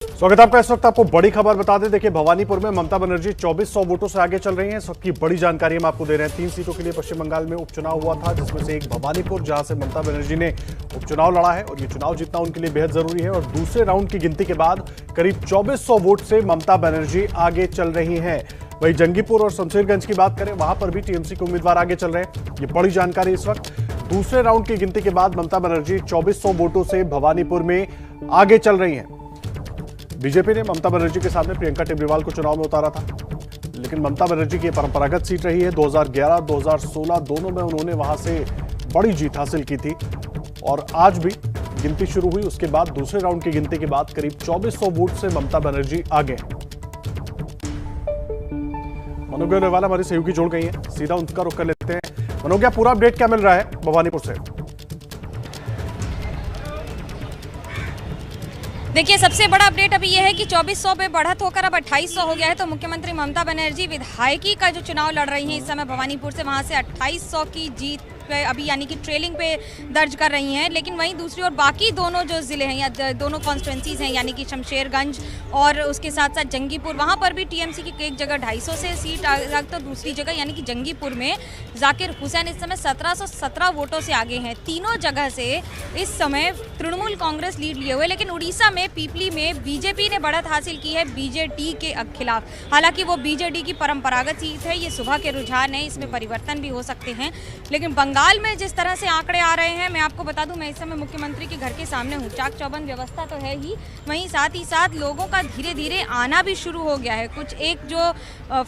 स्वागत है आपका। इस वक्त आपको बड़ी खबर बता दें। देखिए, भवानीपुर में ममता बनर्जी 2400 वोटों से आगे चल रही हैं। इस वक्त की बड़ी जानकारी हम आपको दे रहे हैं। 3 सीटों के लिए पश्चिम बंगाल में उपचुनाव हुआ था, जिसमें से एक भवानीपुर, जहां से ममता बनर्जी ने उपचुनाव लड़ा है और ये चुनाव जीतना उनके लिए बेहद जरूरी है। और दूसरे राउंड की गिनती के बाद करीब 2400 वोट से ममता बनर्जी आगे चल रही है। वही जंगीपुर और शमशेरगंज की बात करें, वहां पर भी टीएमसी के उम्मीदवार आगे चल रहे हैं। ये बड़ी जानकारी इस वक्त। दूसरे राउंड की गिनती के बाद ममता बनर्जी 2400 वोटों से भवानीपुर में आगे चल रही हैं। बीजेपी ने ममता बनर्जी के सामने प्रियंका टेब्रीवाल को चुनाव में उतारा था, लेकिन ममता बनर्जी की परंपरागत सीट रही है। 2011, 2016 दोनों में उन्होंने वहां से बड़ी जीत हासिल की थी और आज भी गिनती शुरू हुई। उसके बाद दूसरे राउंड की गिनती के बाद करीब 2400 वोट से ममता बनर्जी आगे। मनोज गोयलवाला हमारी सहयोगी जुड़ गई हैं, सीधा उनका रुख कर लेते हैं। मनोज, पूरा अपडेट क्या मिल रहा है भवानीपुर से? देखिए, सबसे बड़ा अपडेट अभी यह है कि 2400 पे बढ़त होकर अब 2800 हो गया है। तो मुख्यमंत्री ममता बनर्जी विधायकी का जो चुनाव लड़ रही हैं इस समय भवानीपुर से, वहां से 2800 की जीत पे अभी यानी कि ट्रेलिंग पे दर्ज कर रही हैं। लेकिन वहीं दूसरी ओर बाकी दोनों जो जिले हैं या दोनों कॉन्स्टिट्यूंसीज हैं, यानी कि शमशेरगंज और उसके साथ साथ जंगीपुर, वहां पर भी टीएमसी की एक जगह 250 से सीट तो दूसरी जगह यानी कि जंगीपुर में जाकिर हुसैन इस समय 1717 वोटों से आगे हैं। तीनों जगह से इस समय तृणमूल कांग्रेस लीड लिए हुए। लेकिन उड़ीसा में पीपली में बीजेपी ने बढ़त हासिल की है बीजेडी के खिलाफ। हालांकि वो बीजेडी की परंपरागत सीट है, ये सुबह के रुझान है, इसमें परिवर्तन भी हो सकते हैं। लेकिन बंगाल में जिस तरह से आंकड़े आ रहे हैं, मैं आपको बता दूं, मैं इस समय मुख्यमंत्री के घर के सामने हूं। चाक चौबंद व्यवस्था तो है ही, वहीं साथ ही साथ लोगों का धीरे धीरे आना भी शुरू हो गया है। कुछ एक जो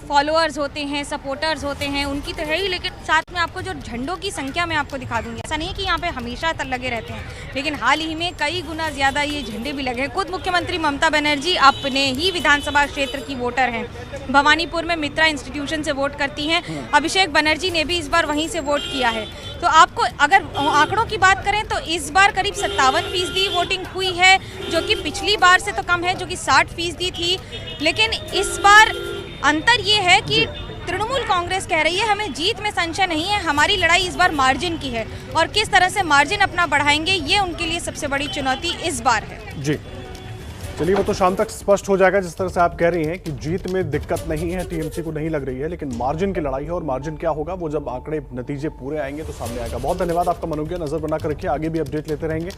फॉलोअर्स होते हैं, सपोर्टर्स होते हैं, उनकी तो है ही, लेकिन साथ में आपको जो झंडों की संख्या मैं आपको दिखा दूंगी। ऐसा नहीं कि यहाँ पे हमेशा तक लगे रहते हैं, लेकिन हाल ही में कई गुना ज्यादा ये झंडे भी लगे हैं। खुद मुख्यमंत्री ममता बनर्जी अपने ही विधानसभा क्षेत्र की वोटर हैं। भवानीपुर में मित्रा इंस्टीट्यूशन से वोट करती हैं। अभिषेक बनर्जी ने भी इस बार वहीं से वोट किया है। तो आपको अगर आंकड़ों की बात करें तो इस बार करीब 57% वोटिंग हुई है, जो कि पिछली बार से तो कम है, जो कि 60% थी। लेकिन इस बार अंतर ये है कि तृणमूल कांग्रेस कह रही है हमें जीत में संशय नहीं है, हमारी लड़ाई इस बार मार्जिन की है, और किस तरह से मार्जिन अपना बढ़ाएंगे ये उनके लिए सबसे बड़ी चुनौती इस बार है। जी चलिए, वो तो शाम तक स्पष्ट हो जाएगा। जिस तरह से आप कह रही हैं कि जीत में दिक्कत नहीं है, टीएमसी को नहीं लग रही है, लेकिन मार्जिन की लड़ाई है। और मार्जिन क्या होगा वो जब आंकड़े नतीजे पूरे आएंगे तो सामने आएगा। बहुत धन्यवाद आपका मनोज्ञ, नजर बनाकर रखिए, आगे भी अपडेट लेते रहेंगे।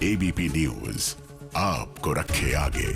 एबीपी न्यूज आपको रखे आगे।